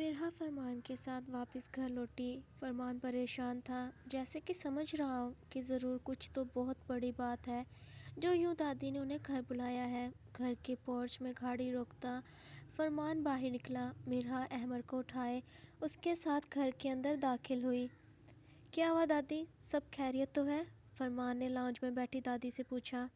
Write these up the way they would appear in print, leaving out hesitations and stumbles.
مرحا فرمان کے ساتھ واپس گھر لوٹی۔ فرمان پریشان تھا، جیسے کہ سمجھ رہا ہو کہ ضرور کچھ تو بہت بڑی بات ہے جو یوں دادی نے انہیں گھر بلایا ہے۔ گھر کے پورچ میں گاڑی روکتا فرمان باہر نکلا۔ مرحا احمد کو اٹھائے اس کے ساتھ گھر کے اندر داخل ہوئی۔ کیا ہوا دادی، سب خیریت تو ہے؟ فرمان نے لاؤنج میں بیٹھی دادی سے پوچھا۔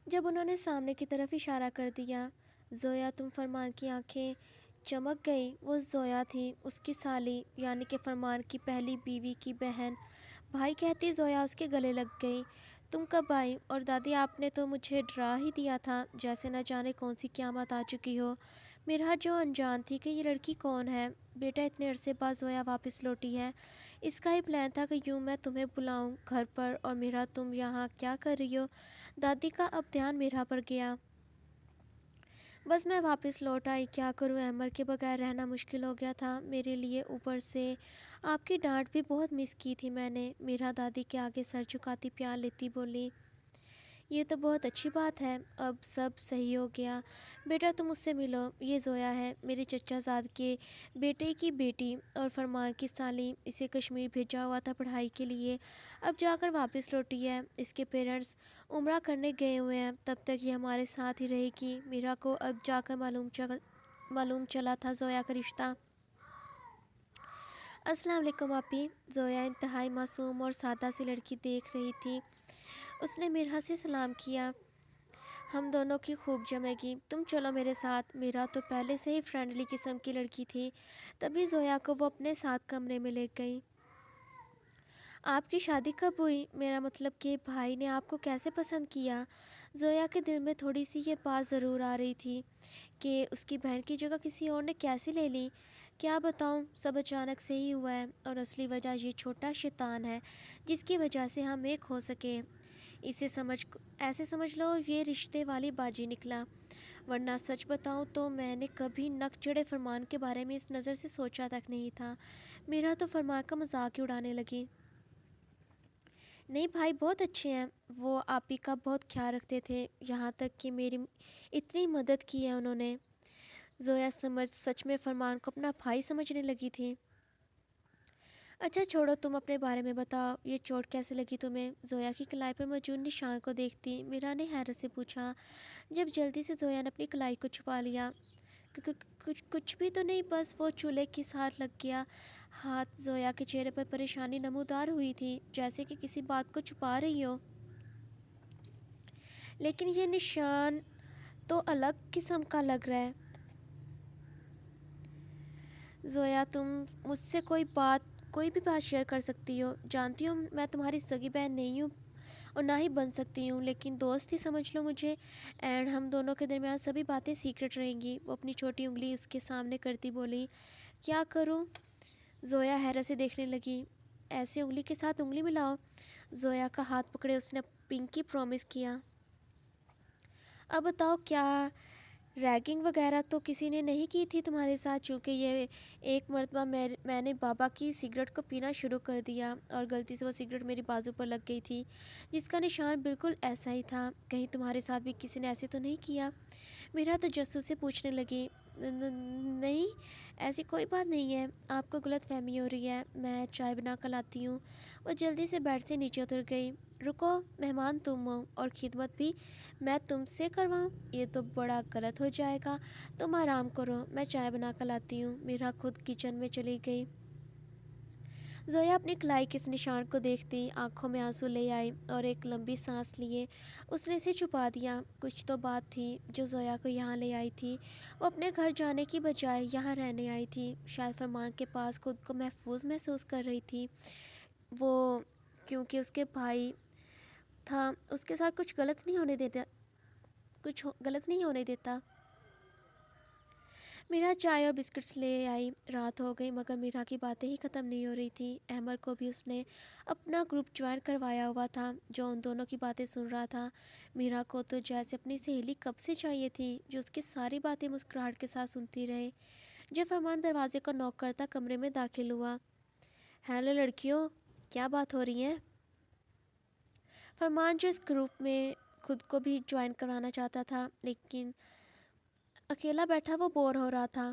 جب انہوں نے سامنے کی طرف اشارہ کر دیا، زویا تم فرمان کی آنکھیں چمک گئی۔ وہ زویا تھی، اس کی سالی، یعنی کہ فرمان کی پہلی بیوی کی بہن۔ بھائی کہتی زویا اس کے گلے لگ گئی۔ تم کب آئی؟ اور دادی آپ نے تو مجھے ڈرا ہی دیا تھا جیسے نہ جانے کون سی قیامت آ چکی ہو۔ مرحا جو انجان تھی کہ یہ لڑکی کون ہے۔ بیٹا اتنے عرصے بعد زویا واپس لوٹی ہے، اس کا ہی پلان تھا کہ یوں میں تمہیں بلاؤں گھر پر، اور مرحا تم یہاں کیا کر رہی ہو؟ دادی کا اب دھیان مرحا پر گیا۔ بس میں واپس لوٹ آئی، کیا کروں، احمد کے بغیر رہنا مشکل ہو گیا تھا میرے لیے، اوپر سے آپ کی ڈانٹ بھی بہت مس کی تھی میں نے۔ مرحا دادی کے آگے سر جھکاتی پیار لیتی بولی، یہ تو بہت اچھی بات ہے، اب سب صحیح ہو گیا۔ بیٹا تم اس سے ملو، یہ زویا ہے، میرے چچا زاد کے بیٹے کی بیٹی اور فرمان کی سالی۔ اسے کشمیر بھیجا ہوا تھا پڑھائی کے لیے، اب جا کر واپس لوٹی ہے۔ اس کے پیرنٹس عمرہ کرنے گئے ہوئے ہیں، تب تک یہ ہمارے ساتھ ہی رہے گی۔ مرحا کو اب جا کر معلوم چلا تھا زویا کا رشتہ۔ السلام علیکم آپی۔ زویا انتہائی معصوم اور سادہ سی لڑکی دیکھ رہی تھی۔ اس نے مرحا سے سلام کیا، ہم دونوں کی خوب جمے گی، تم چلو میرے ساتھ۔ مرحا تو پہلے سے ہی فرینڈلی قسم کی لڑکی تھی، تبھی زویا کو وہ اپنے ساتھ کمرے میں لے گئی۔ آپ کی شادی کب ہوئی؟ میرا مطلب کہ بھائی نے آپ کو کیسے پسند کیا؟ زویا کے دل میں تھوڑی سی یہ بات ضرور آ رہی تھی کہ اس کی بہن کی جگہ کسی اور نے کیسے لے لی۔ کیا بتاؤں، سب اچانک سے ہی ہوا ہے، اور اصلی وجہ یہ چھوٹا شیطان ہے جس کی وجہ سے ہم ایک ہو سکے۔ ایسے سمجھ لو یہ رشتے والی باجی نکلا، ورنہ سچ بتاؤں تو میں نے کبھی نک چڑھے فرمان کے بارے میں اس نظر سے سوچا تک نہیں تھا۔ میرا تو فرمان کا مذاق ہی اڑانے لگی۔ نہیں بھائی بہت اچھے ہیں، وہ آپی کا بہت خیال رکھتے تھے، یہاں تک کہ میری اتنی مدد کی ہے انہوں نے۔ زویا سچ میں فرمان کو اپنا بھائی سمجھنے لگی تھی۔ اچھا چھوڑو، تم اپنے بارے میں بتاؤ، یہ چوٹ کیسے لگی تمہیں؟ زویا کی کلائی پر موجود نشان کو دیکھتی مرحا نے حیرت سے پوچھا، جب جلدی سے زویا نے اپنی کلائی کو چھپا لیا۔ کچھ بھی تو نہیں، بس وہ چولہے کے ساتھ لگ گیا ہاتھ۔ زویا کے چہرے پر پریشانی نمودار ہوئی تھی، جیسے کہ کسی بات کو چھپا رہی ہو۔ لیکن یہ نشان تو الگ قسم کا لگ رہا ہے۔ زویا تم مجھ سے کوئی بھی بات شیئر کر سکتی ہو، جانتی ہو میں تمہاری سگی بہن نہیں ہوں اور نہ ہی بن سکتی ہوں، لیکن دوست ہی سمجھ لو مجھے، اینڈ ہم دونوں کے درمیان سبھی باتیں سیکرٹ رہیں گی۔ وہ اپنی چھوٹی انگلی اس کے سامنے کرتی بولی، کیا کروں؟ زویا حیرت سے دیکھنے لگی، ایسے انگلی کے ساتھ انگلی ملاؤ۔ زویا کا ہاتھ پکڑے اس نے پنکی پرومس کیا، اب بتاؤ کیا ریگنگ وغیرہ تو کسی نے نہیں کی تھی تمہارے ساتھ؟ چونکہ یہ ایک مرتبہ میں نے بابا کی سگریٹ کو پینا شروع کر دیا اور غلطی سے وہ سگریٹ میری بازو پر لگ گئی تھی، جس کا نشان بالکل ایسا ہی تھا، کہیں تمہارے ساتھ بھی کسی نے ایسے تو نہیں کیا؟ مرحا تجسس سے پوچھنے لگی، نہیں ایسی کوئی بات نہیں ہے، آپ کو غلط فہمی ہو رہی ہے، میں چائے بنا کر لاتی ہوں۔ وہ جلدی سے بیڈ سے نیچے اتر گئی۔ رکو، مہمان تم ہو اور خدمت بھی میں تم سے کرواؤں؟ یہ تو بڑا غلط ہو جائے گا، تم آرام کرو، میں چائے بنا کر لاتی ہوں۔ مرحا خود کچن میں چلی گئی۔ زویا اپنی کلائی کے اس نشان کو دیکھتی آنکھوں میں آنسو لے آئی اور ایک لمبی سانس لیے اس نے اسے چھپا دیا۔ کچھ تو بات تھی جو زویا کو یہاں لے آئی تھی، وہ اپنے گھر جانے کی بجائے یہاں رہنے آئی تھی، شاید فرمان کے پاس خود کو محفوظ محسوس کر رہی تھی وہ، کیونکہ اس کے بھائی تھا، اس کے ساتھ کچھ غلط نہیں ہونے دیتا۔ مرحا چائے اور بسکٹس لے آئی۔ رات ہو گئی مگر مرحا کی باتیں ہی ختم نہیں ہو رہی تھی۔ احمد کو بھی اس نے اپنا گروپ جوائن کروایا ہوا تھا جو ان دونوں کی باتیں سن رہا تھا۔ مرحا کو تو جیسے اپنی سہیلی کب سے چاہیے تھی جو اس کی ساری باتیں مسکراہٹ کے ساتھ سنتی رہے۔ جب فرمان دروازے کو نوک کرتا کمرے میں داخل ہوا، ہیلو لڑکیوں، کیا بات ہو رہی ہے؟ فرمان جو اس گروپ میں خود کو بھی جوائن کرانا چاہتا تھا لیکن اکیلا بیٹھا وہ بور ہو رہا تھا۔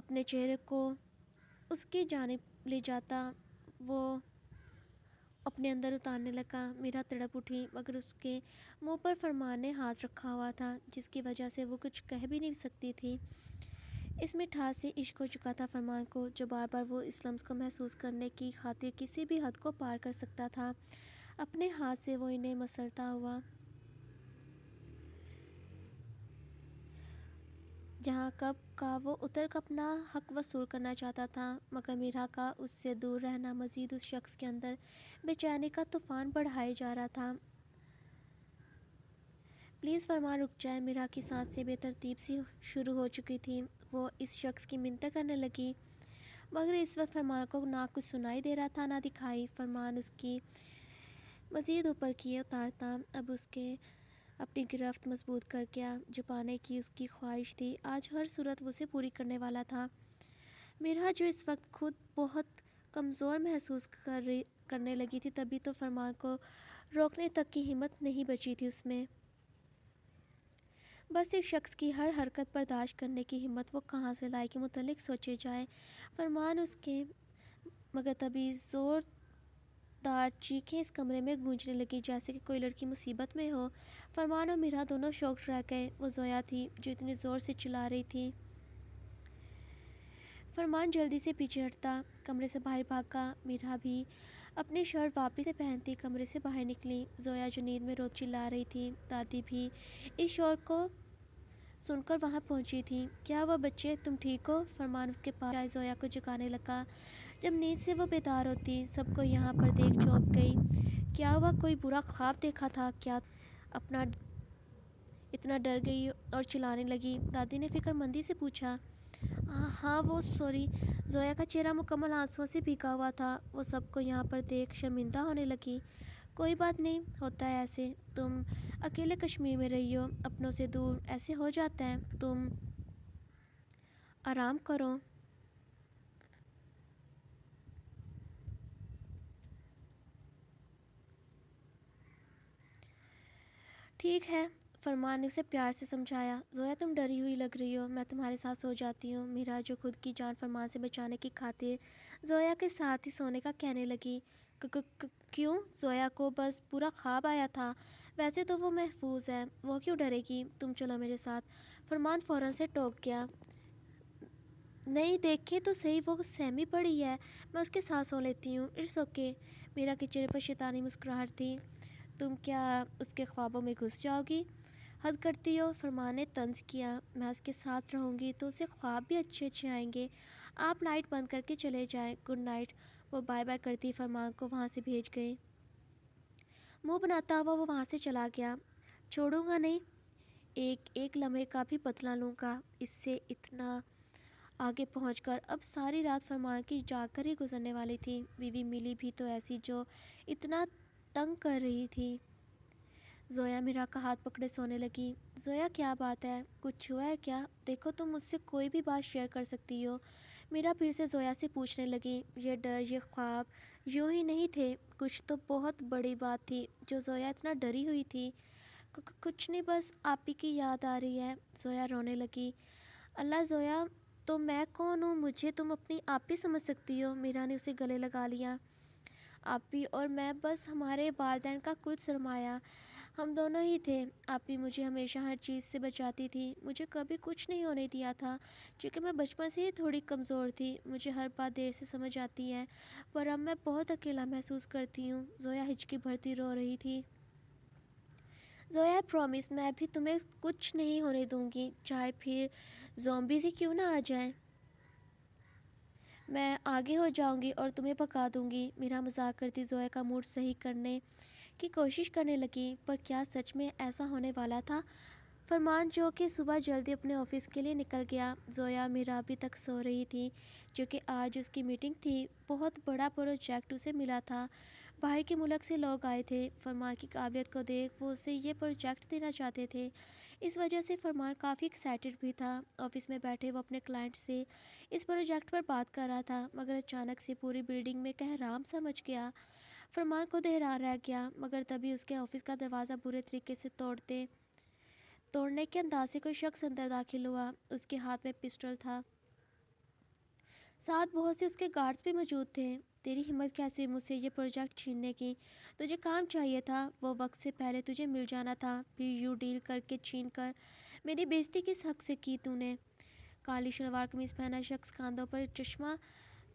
اپنے چہرے کو اس کی جانب لے جاتا وہ اپنے اندر اتارنے لگا۔ میرا تڑپ اٹھی مگر اس کے منہ پر فرمان نے ہاتھ رکھا ہوا تھا جس کی وجہ سے وہ کچھ کہہ بھی نہیں سکتی تھی۔ اس مٹھاس سے عشق ہو چکا تھا فرمان کو، جو بار بار وہ اس لمس کو محسوس کرنے کی خاطر کسی بھی حد کو پار کر سکتا تھا۔ اپنے ہاتھ سے وہ انہیں مسلتا ہوا جہاں کب کا وہ اتر کر اپنا حق وصول کرنا چاہتا تھا، مگر میرا کا اس سے دور رہنا مزید اس شخص کے اندر بے چینی کا طوفان بڑھائے جا رہا تھا۔ پلیز فرمان رک جائے، میرا کی سانسیں بے ترتیب سی شروع ہو چکی تھیں۔ وہ اس شخص کی منتیں کرنے لگی مگر اس وقت فرمان کو نہ کچھ سنائی دے رہا تھا نہ دکھائی۔ فرمان اس کی مزید اوپر کیے اتارتا، اب اس کے اپنی گرفت مضبوط کر گیا جو پانے کی اس کی خواہش تھی آج ہر صورت وہ اسے پوری کرنے والا تھا۔ میرا جو اس وقت خود بہت کمزور محسوس کرنے لگی تھی، تبھی تو فرمان کو روکنے تک کی ہمت نہیں بچی تھی اس میں۔ بس ایک شخص کی ہر حرکت برداشت کرنے کی ہمت وہ کہاں سے لائے کے متعلق سوچے جائے۔ فرمان اس کے مگر تبھی زور دار چیخیں اس کمرے میں گونجنے لگی جیسے کہ کوئی لڑکی مصیبت میں ہو۔ فرمان اور میرا دونوں شوکڈ رہ گئے۔ وہ زویا تھی جو اتنی زور سے چلا رہی تھی۔ فرمان جلدی سے پیچھے ہٹتا، کمرے سے باہر بھاگا۔ میرا بھی اپنی شرٹ واپس سے پہنتی کمرے سے باہر نکلی۔ زویا جو نیند میں رو چلا رہی تھی، دادی بھی اس شور کو سن کر وہاں پہنچی تھی۔ کیا ہوا بچے، تم ٹھیک ہو؟ فرمان اس کے پاس جائے زویا کو جگانے لگا۔ جب نیند سے وہ بیدار ہوتی سب کو یہاں پر دیکھ چونک گئی۔ کیا ہوا، کوئی برا خواب دیکھا تھا کیا؟ اپنا اتنا ڈر گئی اور چلانے لگی۔ دادی نے فکر مندی سے پوچھا۔ ہاں وہ سوری۔ زویا کا چہرہ مکمل آنسوؤں سے بھیگا ہوا تھا۔ وہ سب کو یہاں پر دیکھ شرمندہ ہونے لگی۔ کوئی بات نہیں، ہوتا ہے ایسے، تم اکیلے کشمیر میں رہی ہو، اپنوں سے دور، ایسے ہو جاتا ہے، تم آرام کرو۔ ٹھیک ہے، فرمان نے اسے پیار سے سمجھایا۔ زویا تم ڈری ہوئی لگ رہی ہو، میں تمہارے ساتھ سو جاتی ہوں۔ میرا جو خود کی جان فرمان سے بچانے کی خاطر زویا کے ساتھ ہی سونے کا کہنے لگی۔ کیوں؟ زویا کو بس برا خواب آیا تھا، ویسے تو وہ محفوظ ہے، وہ کیوں ڈرے گی؟ تم چلو میرے ساتھ۔ فرمان فوراً سے ٹوک گیا۔ نہیں دیکھیں تو صحیح، وہ سہمی پڑی ہے، میں اس کے ساتھ سو لیتی ہوں، اٹس اوکے۔ میرا کے چہرے پر شیطانی مسکراہٹ تھی۔ تم کیا اس کے خوابوں میں گھس جاؤ گی؟ حد کرتی ہو، فرمان نے طنز کیا۔ میں اس کے ساتھ رہوں گی تو اسے خواب بھی اچھے اچھے آئیں گے۔ آپ لائٹ بند کر کے چلے جائیں، گڈ نائٹ۔ وہ بائے بائے کرتی فرمان کو وہاں سے بھیج گئی۔ منہ بناتا ہوا وہ وہاں سے چلا گیا۔ چھوڑوں گا نہیں، ایک لمحے کا بھی بدلہ لوں گا اس سے۔ اتنا آگے پہنچ کر اب ساری رات فرمان کی جاگ کر ہی گزرنے والی تھی۔ بیوی ملی بھی تو ایسی جو اتنا تنگ کر رہی تھی۔ زویا میرا کا ہاتھ پکڑے سونے لگی۔ زویا کیا بات ہے، کچھ ہوا ہے کیا؟ دیکھو تم مجھ سے کوئی بھی بات شیئر کر سکتی ہو۔ میرا پھر سے زویا سے پوچھنے لگی۔ یہ ڈر، یہ خواب یوں ہی نہیں تھے، کچھ تو بہت بڑی بات تھی جو زویا اتنا ڈری ہوئی تھی۔ کچھ نہیں، بس آپ ہی کی یاد آ رہی ہے۔ زویا رونے لگی۔ اللہ زویا، تو میں کون ہوں؟ مجھے تم اپنی آپی سمجھ سکتی ہو؟ میرا نے اسے گلے لگا لیا۔ آپی اور میں بس ہمارے والدین کا کل سرمایہ، ہم دونوں ہی تھے۔ آپی مجھے ہمیشہ ہر چیز سے بچاتی تھی، مجھے کبھی کچھ نہیں ہونے دیا تھا، چونکہ میں بچپن سے ہی تھوڑی کمزور تھی، مجھے ہر بات دیر سے سمجھ آتی ہے، پر اب میں بہت اکیلا محسوس کرتی ہوں۔ زویا ہچکی بھرتی رو رہی تھی۔ زویا پرومس، میں بھی تمہیں کچھ نہیں ہونے دوں گی، چاہے پھر زومبیز ہی کیوں نہ آ جائیں۔ میں آگے ہو جاؤں گی اور تمہیں پکا دوں گی۔ میرا مذاق کرتی زویا کا موڈ صحیح کرنے کی کوشش کرنے لگی۔ پر کیا سچ میں ایسا ہونے والا تھا؟ فرمان جو کہ صبح جلدی اپنے آفس کے لیے نکل گیا۔ زویا میرا ابھی تک سو رہی تھی، جو کہ آج اس کی میٹنگ تھی۔ بہت بڑا پروجیکٹ اسے ملا تھا، باہر کے ملک سے لوگ آئے تھے۔ فرمان کی قابلیت کو دیکھ وہ اسے یہ پروجیکٹ دینا چاہتے تھے، اس وجہ سے فرمان کافی ایکسائٹڈ بھی تھا۔ آفس میں بیٹھے وہ اپنے کلائنٹ سے اس پروجیکٹ پر بات کر رہا تھا، مگر اچانک سے پوری بلڈنگ میں کہرام سا مچ گیا۔ فرمان خود حیران رہ گیا، مگر تبھی اس کے آفس کا دروازہ برے طریقے سے توڑنے کے انداز سے کوئی شخص اندر داخل ہوا۔ اس کے ہاتھ میں پسٹل تھا۔ ساتھ بہت سے اس کے گارڈز بھی موجود تھے۔ تیری ہمت کیسے مجھ سے یہ پروجیکٹ چھیننے کی؟ تجھے کام چاہیے تھا، وہ وقت سے پہلے تجھے مل جانا تھا، پھر یوں ڈیل کر کے چھین کر میری بےزتی کس حق سے کی تو نے؟ کالی شلوار قمیض پہنا شخص کاندھوں پر چشمہ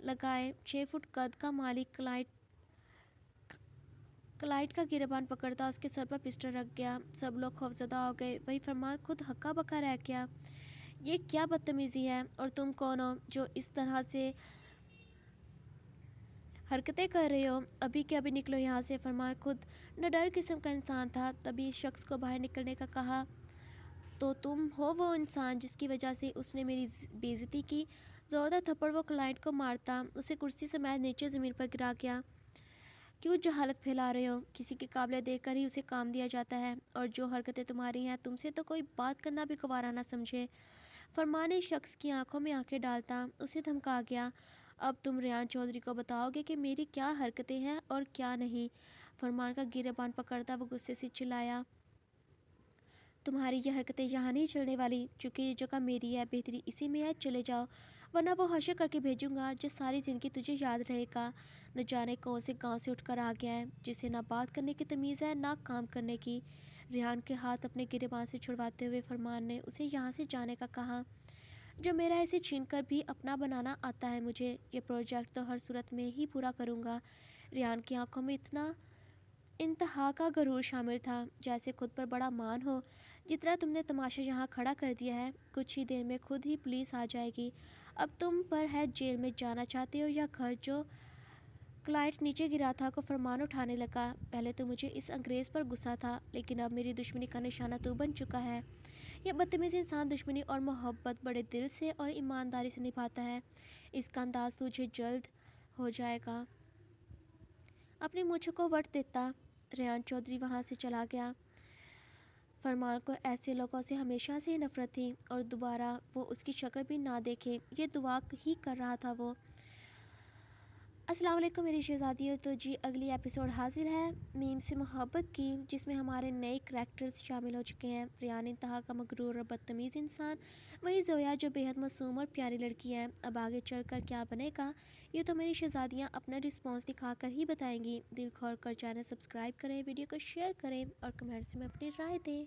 لگائے 6 فٹ قد کا مالک کلائٹ کا گریبان پکڑتا اس کے سر پر پسٹل رکھ گیا۔ سب لوگ خوفزدہ ہو گئے، وہی فرمان خود ہکا بکا رہ گیا۔ یہ کیا بدتمیزی ہے، اور تم کون ہو جو اس طرح سے حرکتیں کر رہے ہو؟ ابھی کے ابھی نکلو یہاں سے۔ فرمان خود نڈر قسم کا انسان تھا، تبھی اس شخص کو باہر نکلنے کا کہا۔ تو تم ہو وہ انسان جس کی وجہ سے اس نے میری بےعزتی کی؟ زوردار تھپڑ وہ کلائنٹ کو مارتا اسے کرسی سمیت نیچے زمین پر گرا گیا۔ کیوں جہالت پھیلا رہے ہو؟ کسی کے قابل دیکھ کر ہی اسے کام دیا جاتا ہے، اور جو حرکتیں تمہاری ہیں تم سے تو کوئی بات کرنا بھی گوارا نہ سمجھے۔ فرمان نے شخص کی آنکھوں میں آنکھیں ڈالتا اسے دھمکا گیا۔ اب تم ریان چودھری کو بتاؤ گے کہ میری کیا حرکتیں ہیں اور کیا نہیں؟ فرمان کا گریبان پکڑتا وہ غصے سے چلایا۔ تمہاری یہ حرکتیں یہاں نہیں چلنے والی، چونکہ یہ جگہ میری ہے، بہتری اسی میں ہے، چلے جاؤ، ورنہ وہ حشر کر کے بھیجوں گا جو ساری زندگی تجھے یاد رہے گا۔ نہ جانے کون سے گاؤں سے اٹھ کر آ گیا ہے جسے نہ بات کرنے کی تمیز ہے نہ کام کرنے کی۔ ریحان کے ہاتھ اپنے گریبان سے چھڑواتے ہوئے فرمان نے اسے یہاں سے جانے کا کہا۔ جو میرا اسے چھین کر بھی اپنا بنانا آتا ہے مجھے، یہ پروجیکٹ تو ہر صورت میں ہی پورا کروں گا۔ ریحان کی آنکھوں میں اتنا انتہا کا غرور شامل تھا، جیسے خود پر بڑا مان ہو۔ جتنا تم نے تماشا یہاں کھڑا کر دیا ہے، کچھ ہی دیر میں خود ہی پولیس آ جائے گی۔ اب تم پر ہے جیل میں جانا چاہتے ہو یا گھر؟ جو کلائنٹ نیچے گرا تھا کو فرمان اٹھانے لگا۔ پہلے تو مجھے اس انگریز پر غصہ تھا، لیکن اب میری دشمنی کا نشانہ تو بن چکا ہے۔ یہ بدتمیز انسان دشمنی اور محبت بڑے دل سے اور ایمانداری سے نبھاتا ہے۔ اس کا انداز تجھے جلد ہو جائے گا۔ اپنی مونچھوں کو وٹ دیتا ریان چودھری وہاں سے چلا گیا۔ فرمان کو ایسے لوگوں سے ہمیشہ سے ہی نفرت تھی، اور دوبارہ وہ اس کی شکل بھی نہ دیکھے یہ دعا ہی کر رہا تھا وہ۔ السلام علیکم میری شہزادیوں، تو جی اگلی ایپیسوڈ حاضر ہے میم سے محبت کی، جس میں ہمارے نئے کریکٹرز شامل ہو چکے ہیں۔ ریان انتہا کا مغرور اور بدتمیز انسان، وہی زویا جو بیحد معصوم اور پیاری لڑکی ہے۔ اب آگے چل کر کیا بنے گا یہ تو میری شہزادیاں اپنا رسپانس دکھا کر ہی بتائیں گی۔ دل کھول کر چینل سبسکرائب کریں، ویڈیو کو شیئر کریں اور کمنٹس میں اپنی رائے دیں۔